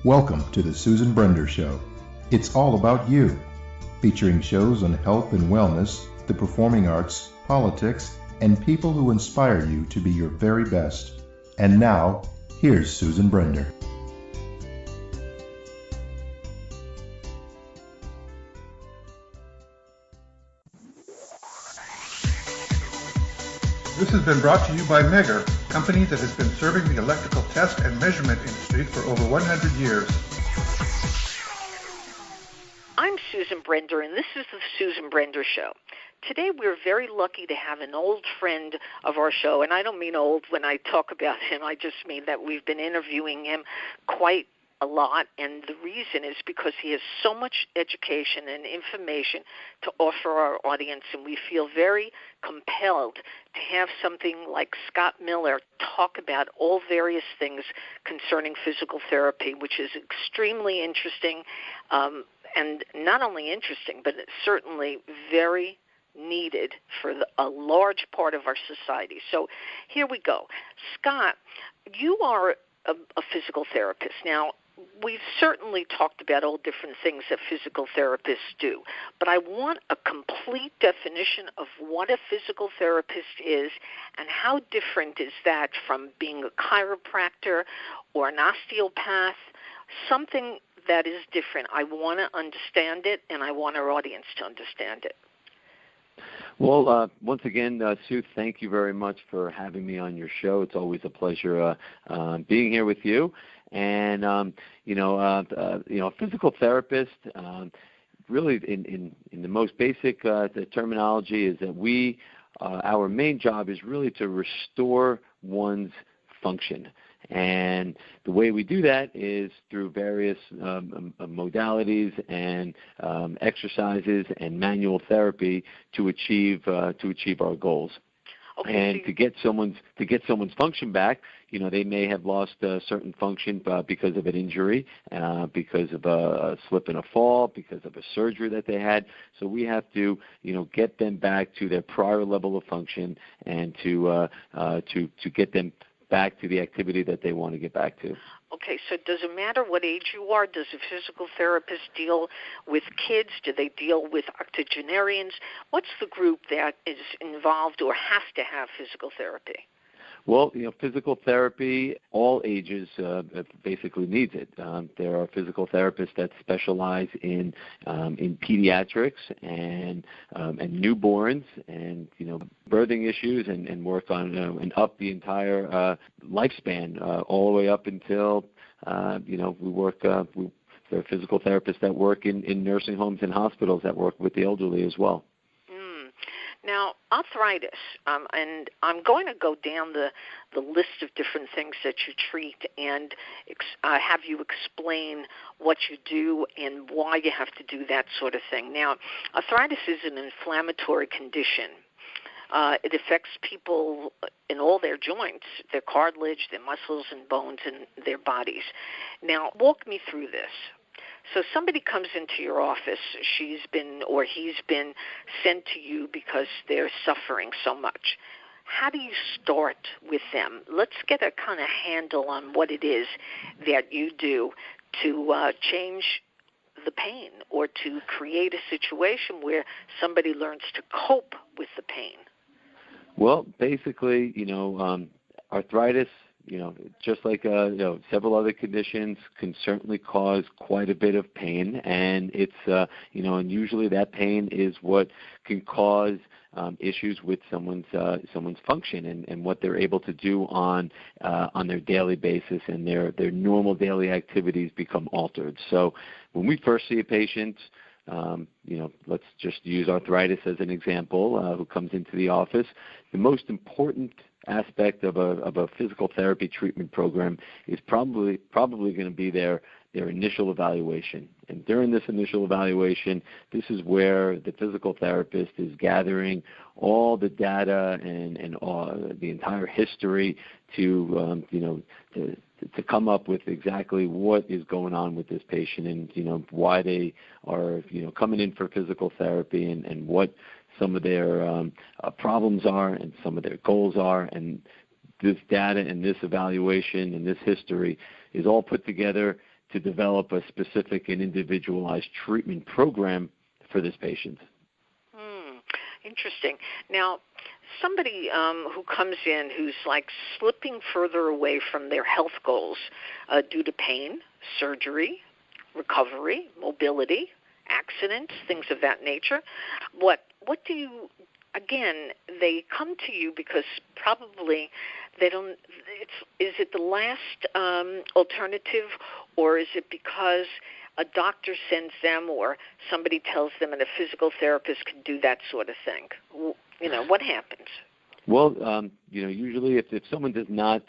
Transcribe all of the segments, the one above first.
Welcome to the Susan Brender Show. It's all about you, featuring shows on health and wellness, the performing arts, politics, and people who inspire you to be your very best. And now, here's Susan Brender. This has been brought to you by Megger, a company that has been serving the electrical test and measurement industry for over 100 years. I'm Susan Brender, and this is the Susan Brender Show. Today we're very lucky to have an old friend of our show, and I don't mean old when I talk about him. I just mean that we've been interviewing him quite a lot, and the reason is because he has so much education and information to offer our audience, and we feel very compelled to have something like Scott Miller talk about all various things concerning physical therapy, which is extremely interesting, and not only interesting, but it's certainly very needed for a large part of our society. So here we go. Scott, you are a physical therapist. Now, we've certainly talked about all different things that physical therapists do, but I want a complete definition of what a physical therapist is and how different is that from being a chiropractor or an osteopath, something that is different. I want to understand it, and I want our audience to understand it. Well, once again, Sue, thank you very much for having me on your show. It's always a pleasure being here with you. And a physical therapist, really in the most basic the terminology is that our main job is really to restore one's function. And the way we do that is through various modalities and exercises and manual therapy to achieve our goals. Okay, and to get someone's function back, they may have lost a certain function because of an injury, because of a slip and a fall, because of a surgery that they had. So we have to, get them back to their prior level of function and to get them back to the activity that they want to get back to. Okay, so does it matter what age you are? Does a physical therapist deal with kids? Do they deal with octogenarians? What's the group that is involved or has to have physical therapy? Well, physical therapy, all ages basically needs it. There are physical therapists that specialize in pediatrics and newborns and birthing issues and work on and up the entire lifespan all the way up until we work. There are physical therapists that work in nursing homes and hospitals that work with the elderly as well. Now, arthritis, and I'm going to go down the list of different things that you treat and have you explain what you do and why you have to do that sort of thing. Now, arthritis is an inflammatory condition. It affects people in all their joints, their cartilage, their muscles and bones in their bodies. Now, walk me through this. So somebody comes into your office, he's been sent to you because they're suffering so much. How do you start with them? Let's get a kind of handle on what it is that you do to change the pain or to create a situation where somebody learns to cope with the pain. Well, basically, arthritis, just like several other conditions, can certainly cause quite a bit of pain, and it's and usually that pain is what can cause issues with someone's function and what they're able to do on their daily basis, and their normal daily activities become altered. So when we first see a patient, let's just use arthritis as an example, who comes into the office, the most important aspect of a physical therapy treatment program is probably going to be their initial evaluation. And during this initial evaluation, this is where the physical therapist is gathering all the data and all, the entire history to come up with exactly what is going on with this patient and why they are coming in for physical therapy and what some of their problems are and some of their goals are. And this data and this evaluation and this history is all put together to develop a specific and individualized treatment program for this patient. Interesting. Now, somebody who comes in who's like slipping further away from their health goals due to pain, surgery, recovery, mobility, accidents, things of that nature, what do you, again, they come to you because probably they don't, is it the last alternative, or is it because a doctor sends them or somebody tells them and a physical therapist can do that sort of thing? What happens? Well, usually if someone has not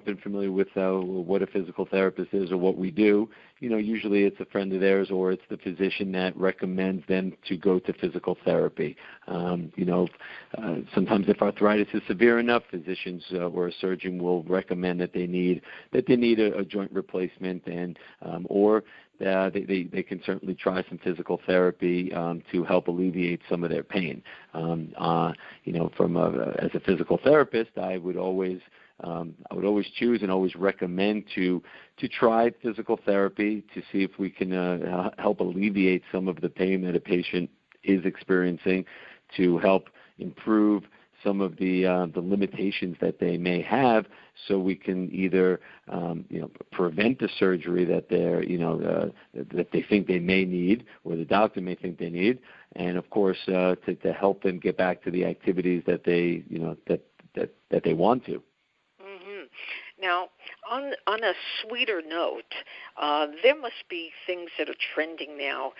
been familiar with what a physical therapist is or what we do, usually it's a friend of theirs or it's the physician that recommends them to go to physical therapy. Sometimes if arthritis is severe enough, physicians or a surgeon will recommend that they need a joint replacement, and or they can certainly try some physical therapy to help alleviate some of their pain. As a physical therapist, I would always choose and always recommend to try physical therapy to see if we can help alleviate some of the pain that a patient is experiencing, to help improve some of the limitations that they may have, so we can either prevent the surgery that that they think they may need, or the doctor may think they need, and of course to help them get back to the activities that they that they want to. Now, on a sweeter note, there must be things that are trending now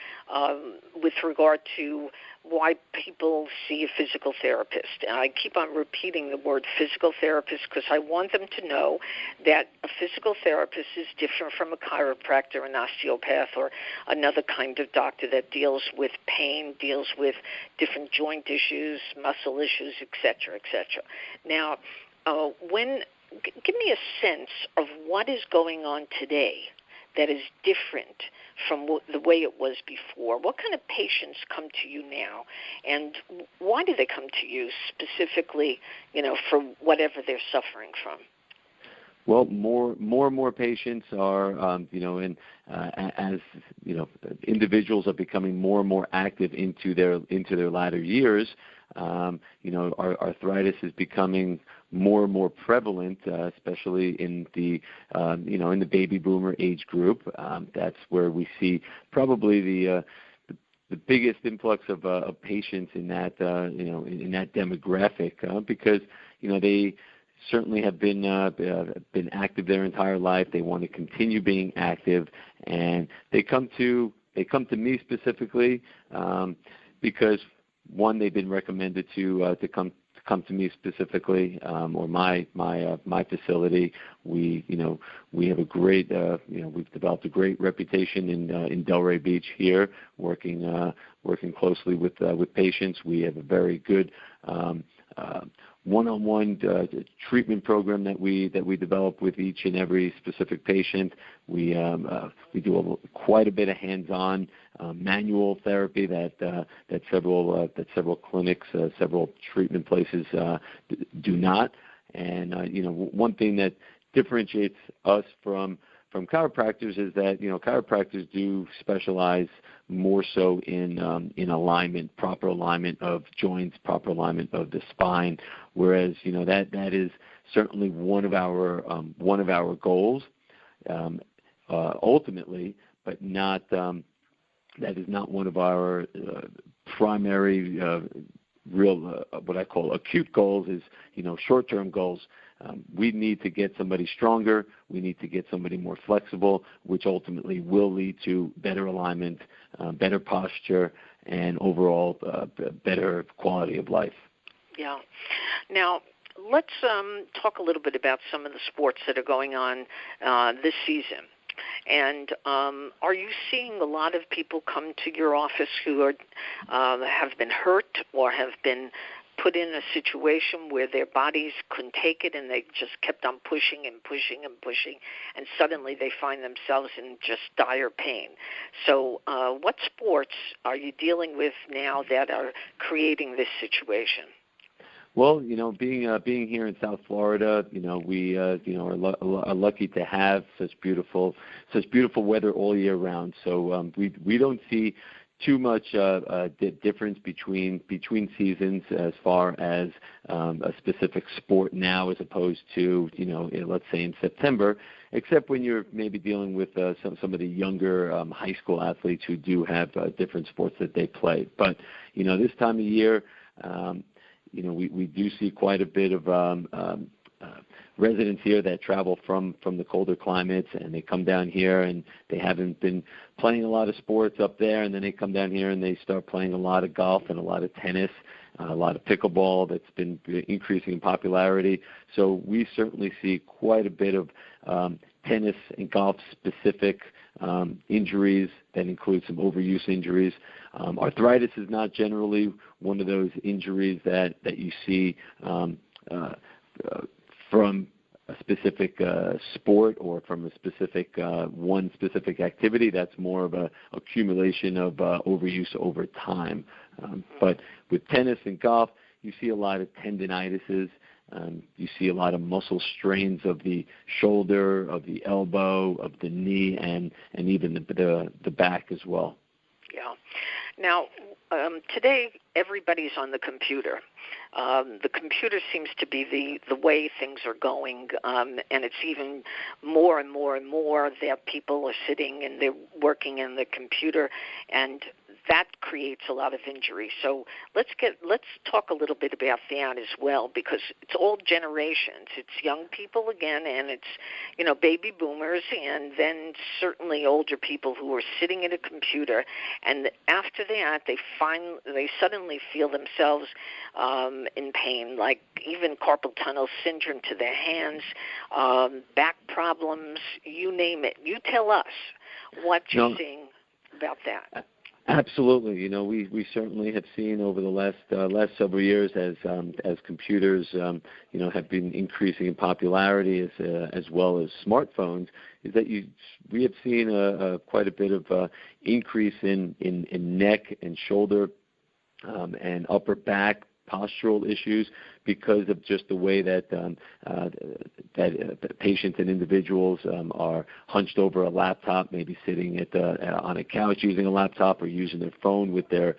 with regard to why people see a physical therapist. And I keep on repeating the word physical therapist because I want them to know that a physical therapist is different from a chiropractor, an osteopath, or another kind of doctor that deals with pain, deals with different joint issues, muscle issues, et cetera, et cetera. Now, give me a sense of what is going on today that is different from the way it was before. What kind of patients come to you now, and why do they come to you specifically, for whatever they're suffering from? Well, more and more patients are, as individuals are becoming more and more active into their latter years. Arthritis is becoming more and more prevalent, especially in the in the baby boomer age group. That's where we see probably the biggest influx of patients in that in that demographic, because they certainly have been active their entire life. They want to continue being active, and they come to me specifically because, one, they've been recommended to come to me specifically, or my facility. We have a great we've developed a great reputation in Delray Beach here, working closely with patients. We have a very good one-on-one treatment program that we develop with each and every specific patient. We do quite a bit of hands-on manual therapy that several clinics, several treatment places do not. And one thing that differentiates us from chiropractors is that chiropractors do specialize more so in alignment, proper alignment of joints, proper alignment of the spine, whereas that is certainly one of our goals ultimately, but not that is not one of our primary real what I call acute goals. Is short-term goals. We need to get somebody stronger. We need to get somebody more flexible, which ultimately will lead to better alignment, better posture, and overall better quality of life. Yeah. Now, let's talk a little bit about some of the sports that are going on this season. And are you seeing a lot of people come to your office who are have been hurt or have been put in a situation where their bodies couldn't take it and they just kept on pushing and pushing and pushing, and suddenly they find themselves in just dire pain? So what sports are you dealing with now that are creating this situation? Well, being here in South Florida, we are lucky to have such beautiful weather all year round. So we don't see too much difference between seasons as far as a specific sport now as opposed to let's say in September, except when you're maybe dealing with some of the younger high school athletes who do have different sports that they play. But this time of year. We do see quite a bit of residents here that travel from the colder climates, and they come down here and they haven't been playing a lot of sports up there, and then they come down here and they start playing a lot of golf and a lot of tennis, a lot of pickleball that's been increasing in popularity. So we certainly see quite a bit of tennis and golf specific injuries that include some overuse injuries. Arthritis is not generally one of those injuries that you see from a specific sport or from a specific one specific activity. That's more of a accumulation of overuse over time. But with tennis and golf, you see a lot of tendinitises. You see a lot of muscle strains of the shoulder, of the elbow, of the knee, and even the back as well. Yeah. Now, today everybody's on the computer. The computer seems to be the way things are going, and it's even more and more and more that people are sitting and they're working in the computer, and that creates a lot of injury. So let's talk a little bit about that as well, because it's all generations. It's young people again, and it's baby boomers, and then certainly older people who are sitting at a computer, and after that they suddenly feel themselves in pain, like even carpal tunnel syndrome to their hands, back problems, you name it. You tell us what you're seeing about that. Absolutely. We certainly have seen over the last several years as computers have been increasing in popularity as well as smartphones, is that we have seen quite a bit of increase in neck and shoulder and upper back postural issues because of just the way that patients and individuals are hunched over a laptop, maybe sitting on a couch using a laptop, or using their phone with their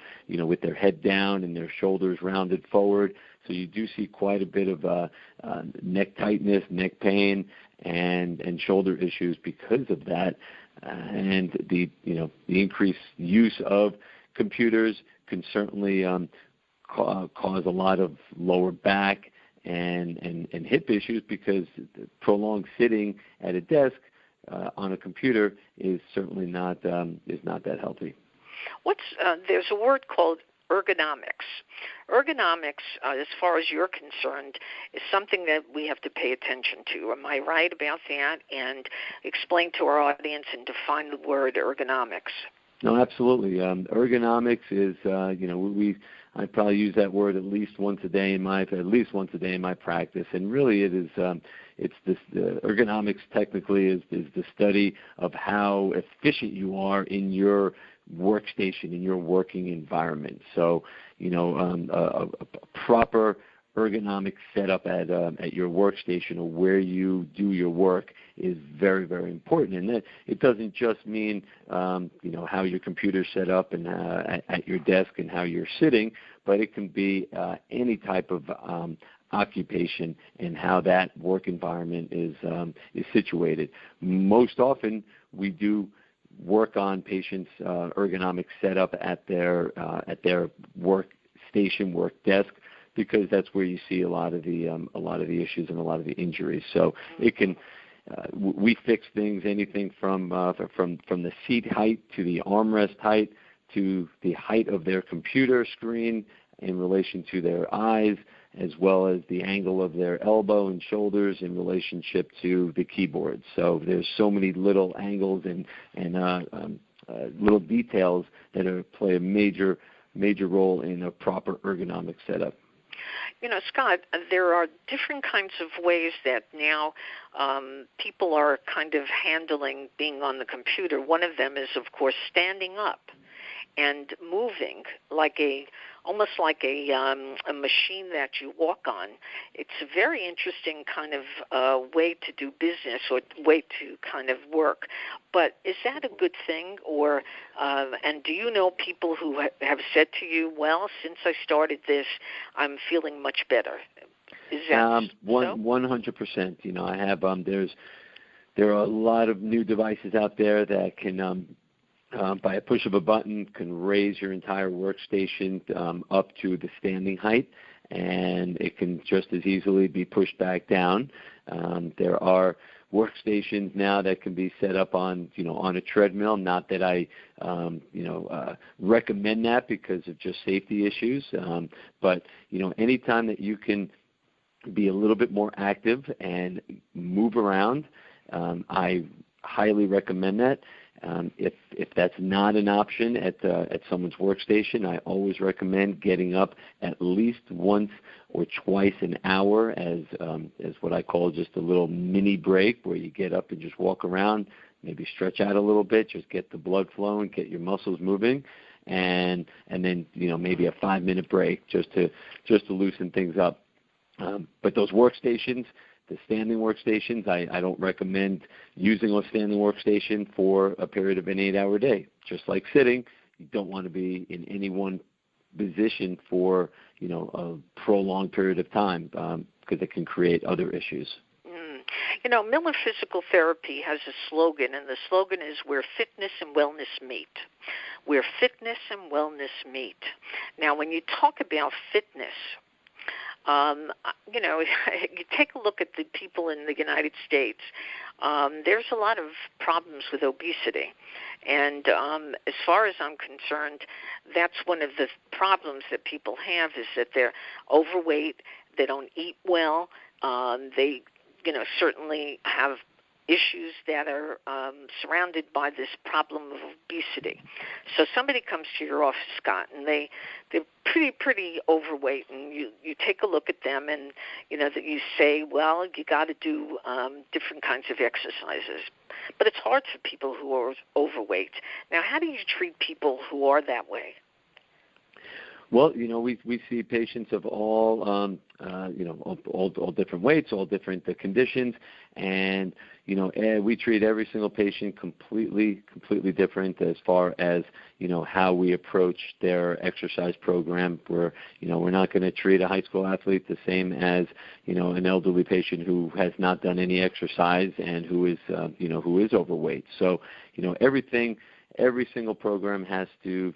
head down and their shoulders rounded forward. So you do see quite a bit of neck tightness, neck pain, and shoulder issues because of that. And the increased use of computers can certainly cause a lot of lower back and hip issues, because prolonged sitting at a desk on a computer is certainly not that healthy. There's a word called ergonomics. Ergonomics, as far as you're concerned, is something that we have to pay attention to. Am I right about that? And explain to our audience and define the word ergonomics. No, absolutely. Ergonomics is, I probably use that word at least once a day in my practice, and really it is. It's this. Ergonomics technically is the study of how efficient you are in your workstation, in your working environment. So, a proper ergonomic setup at your workstation or where you do your work is very, very important. And that it doesn't just mean how your computer's set up and at your desk and how you're sitting, but it can be any type of occupation and how that work environment is situated. Most often we do work on patients' ergonomic setup at their workstation, work desk, because that's where you see a lot of the issues and a lot of the injuries. So it can we fix things, anything from the seat height to the armrest height to the height of their computer screen in relation to their eyes, as well as the angle of their elbow and shoulders in relationship to the keyboard. So there's so many little angles and little details that play a major role in a proper ergonomic setup. Scott, there are different kinds of ways that now people are kind of handling being on the computer. One of them is, of course, standing up and moving like a almost like a machine that you walk on. It's a very interesting kind of way to do business or way to kind of work. But is that a good thing? Or and do you know people who have said to you, well, since I started this, I'm feeling much better? Is that so? 100%. You know, I have there are a lot of new devices out there that can, by a push of a button, can raise your entire workstation up to the standing height, and it can just as easily be pushed back down. There are workstations now that can be set up on, on a treadmill. Not that I, recommend that because of just safety issues, but anytime that you can be a little bit more active and move around, I highly recommend that. If that's not an option at someone's workstation, I always recommend getting up at least once or twice an hour as what I call just a little mini break, where you get up and just walk around, maybe stretch out a little bit, just get the blood flowing, get your muscles moving, and then maybe a 5-minute break just to loosen things up. But those workstations, the standing workstations, I don't recommend using a standing workstation for a period of an 8-hour day. Just like sitting, you don't want to be in any one position for a prolonged period of time because it can create other issues. Miller Physical Therapy has a slogan, and the slogan is "Where fitness and wellness meet." Where fitness and wellness meet. Now, when you talk about fitness, you take a look at the people in the United States. There's a lot of problems with obesity. And as far as I'm concerned, that's one of the problems that people have, is that they're overweight, they don't eat well, they, certainly have issues that are surrounded by this problem of obesity. So somebody comes to your office, Scott, and they're pretty overweight, and you take a look at them, and that you say, well, you got to do different kinds of exercises. But it's hard for people who are overweight. Now, how do you treat people who are that way? Well, we see patients of all different weights, all different conditions, and we treat every single patient completely different as far as how we approach their exercise program. We're not going to treat a high school athlete the same as an elderly patient who has not done any exercise and who is overweight. So every single program has to,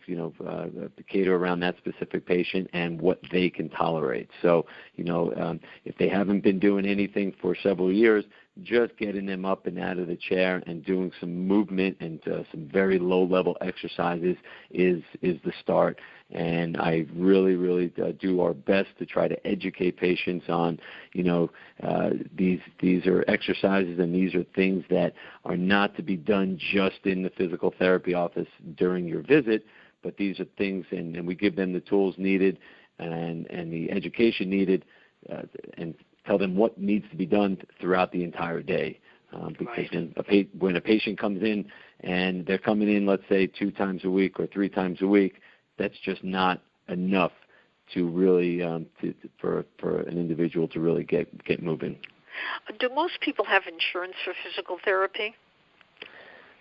cater around that specific patient and what they can tolerate. So, if they haven't been doing anything for several years, just getting them up and out of the chair and doing some movement and some very low-level exercises is the start. And I really do our best to try to educate patients on, these are exercises and these are things that are not to be done just in the physical therapy office during your visit, but these are things, and we give them the tools needed and the education needed, and tell them what needs to be done throughout the entire day. Because when a patient comes in and they're coming in, let's say 2 times a week or 3 times a week, that's just not enough to really for an individual to really get moving. Do most people have insurance for physical therapy?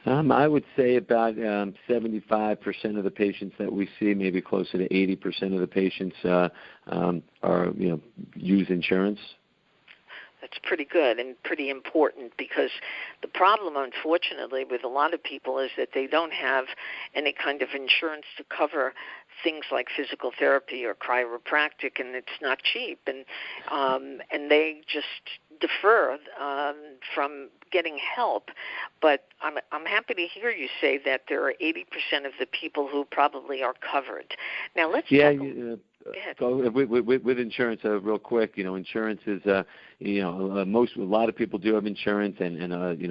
I would say about 75% of the patients that we see, maybe closer to 80% of the patients are use insurance. That's pretty good and pretty important, because the problem, unfortunately, with a lot of people is that they don't have any kind of insurance to cover things like physical therapy or chiropractic, and it's not cheap, and they just defer from getting help. But I'm happy to hear you say that there are 80% of the people who probably are covered. Now let's talk. So with insurance, real quick, insurance is, a lot of people do have insurance, and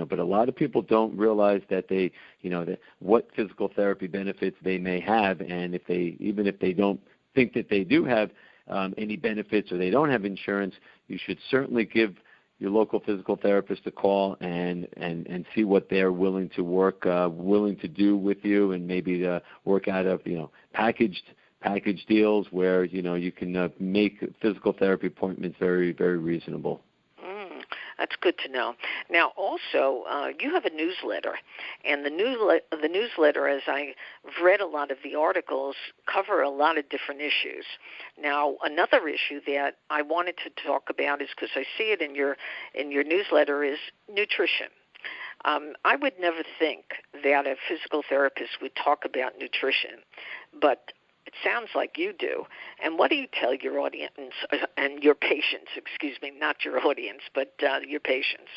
but a lot of people don't realize that they, that what physical therapy benefits they may have, and even if they don't think that they do have any benefits or they don't have insurance, you should certainly give your local physical therapist a call and see what they're willing to do with you, and maybe work out of packaged package deals where, you can make physical therapy appointments very, very reasonable. That's good to know. Now, also, you have a newsletter, and the newsletter, as I've read a lot of the articles, cover a lot of different issues. Now, another issue that I wanted to talk about is, because I see it in your newsletter, is nutrition. I would never think that a physical therapist would talk about nutrition, but it sounds like you do. And what do you tell your audience and your patients, not your audience, but your patients?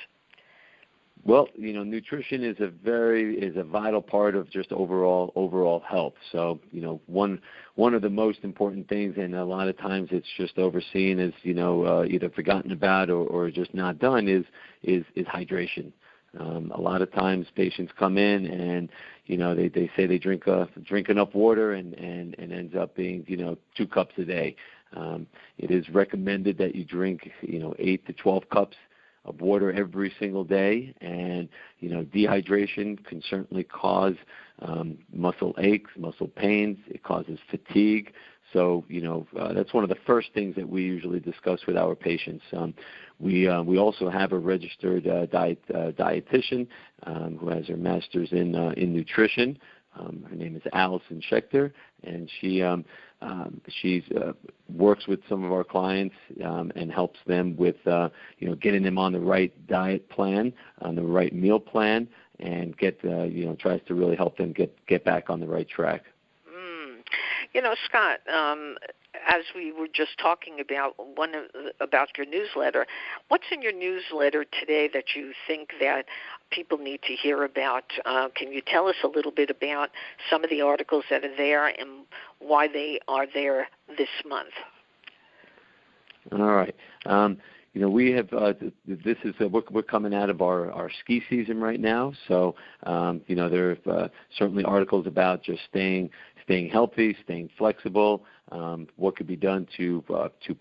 Well, nutrition is a vital part of just overall health. So, one of the most important things, and a lot of times it's just overseen as, either forgotten about or just not done, is hydration. A lot of times patients come in and, they say they drink enough water and ends up being, 2 cups a day. It is recommended that you drink, 8 to 12 cups of water every single day, and dehydration can certainly cause muscle aches, muscle pains. It causes fatigue. So that's one of the first things that we usually discuss with our patients. We also have a registered dietitian who has her master's in nutrition. Her name is Allison Schechter, and she works with some of our clients and helps them with getting them on the right diet plan, on the right meal plan, and tries to really help them get back on the right track. Scott, as we were just talking about about your newsletter, what's in your newsletter today that you think that people need to hear about? Can you tell us a little bit about some of the articles that are there and why they are there this month? All right. We have we're coming out of our ski season right now, so there are certainly articles about just staying healthy, staying flexible, what could be done to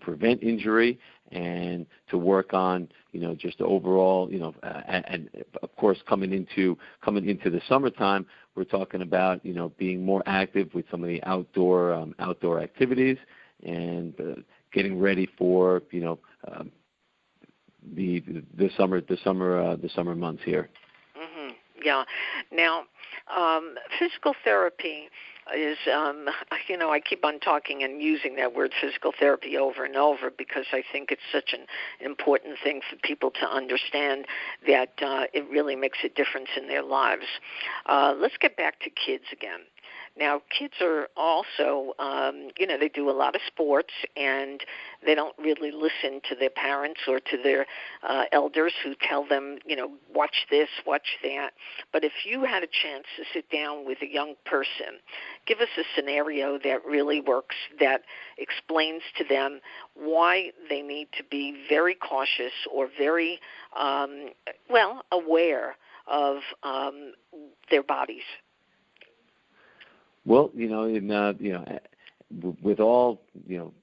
prevent injury, and to work on just overall and of course coming into the summertime, we're talking about being more active with some of the outdoor activities and getting ready for the summer months here. Mm-hmm. Yeah. Now, physical therapy is, I keep on talking and using that word physical therapy over and over because I think it's such an important thing for people to understand that it really makes a difference in their lives. Let's get back to kids again. Now, kids are also, they do a lot of sports, and they don't really listen to their parents or to their elders who tell them, watch this, watch that. But if you had a chance to sit down with a young person, give us a scenario that really works, that explains to them why they need to be very cautious or very, aware of their bodies. Well, with all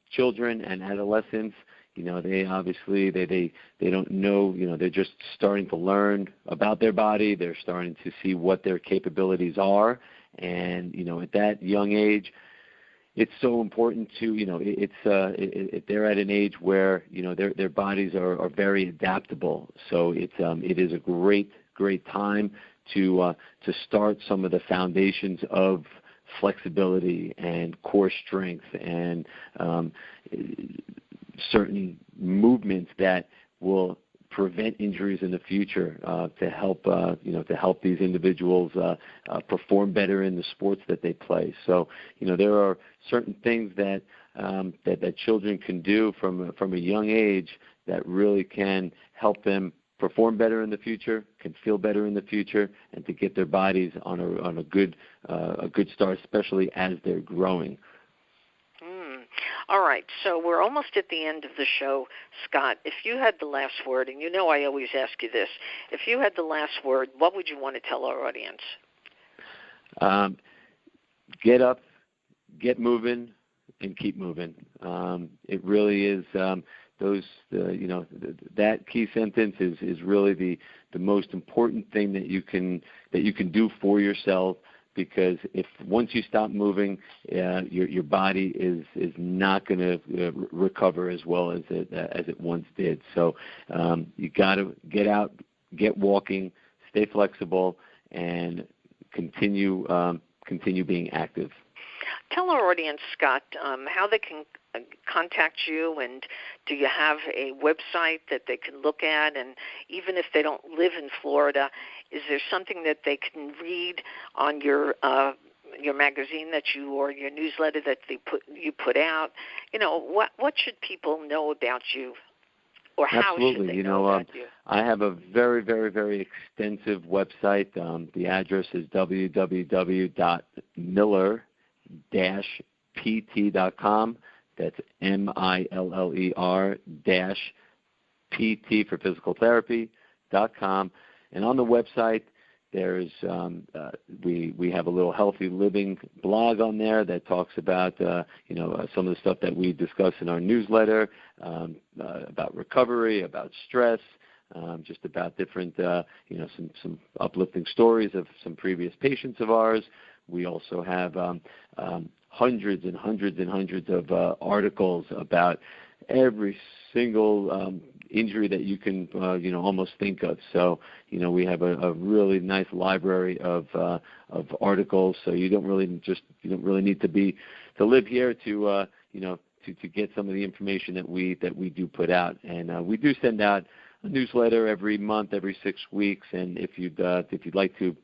children and adolescents, they obviously they don't know. They're just starting to learn about their body. They're starting to see what their capabilities are, and at that young age, it's so important to they're at an age where their bodies are very adaptable. So it is a great time to start some of the foundations of flexibility and core strength and certain movements that will prevent injuries in the future to help these individuals perform better in the sports that they play. So there are certain things that children can do from a young age that really can help them perform better in the future, can feel better in the future, and to get their bodies on a good start, especially as they're growing. All right, so we're almost at the end of the show, Scott. If you had the last word, and I always ask you this, if you had the last word, what would you want to tell our audience? Get up, get moving, and keep moving. It really is. That key sentence is really the most important thing that you can do for yourself because if once you stop moving, your body is not going to recover as well as it once did. So you got to get out, get walking, stay flexible, and continue being active. Tell our audience, Scott, how they can contact you, and do you have a website that they can look at? And even if they don't live in Florida, is there something that they can read on your magazine or your newsletter that you put out? What should people know about you? Or how Absolutely. Should they know about you? I have a very, very, very extensive website. The address is www.miller-pt.com. That's MILLER-PT for physical therapy.com. And on the website, there's we have a little healthy living blog on there that talks about some of the stuff that we discuss in our newsletter, about recovery, about stress, just about different some uplifting stories of some previous patients of ours. We also have hundreds and hundreds and hundreds of articles about every single injury that you can almost think of. So we have a really nice library of articles. So you don't really need to live here to get some of the information that we do put out. And we do send out a newsletter every month, every 6 weeks. And if you'd like to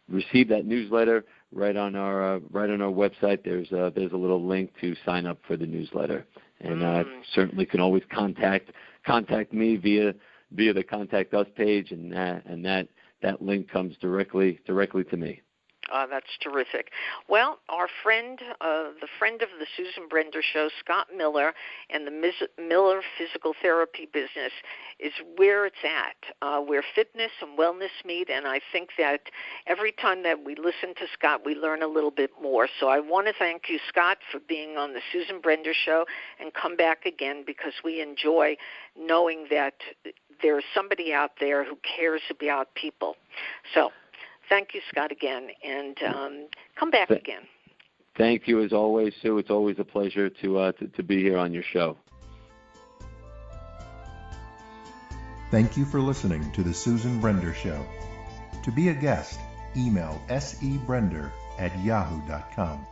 receive that newsletter, right on our website, there's a little link to sign up for the newsletter. And certainly can always contact me via the Contact Us page, and that link comes directly to me. That's terrific. Well, our friend, the friend of the Susan Brender Show, Scott Miller, and the Miller Physical Therapy business is where it's at, where fitness and wellness meet. And I think that every time that we listen to Scott, we learn a little bit more. So I want to thank you, Scott, for being on the Susan Brender Show, and come back again, because we enjoy knowing that there's somebody out there who cares about people. So thank you, Scott, again, and come back again. Thank you, as always, Sue. It's always a pleasure to be here on your show. Thank you for listening to The Susan Brender Show. To be a guest, email sebrender@yahoo.com.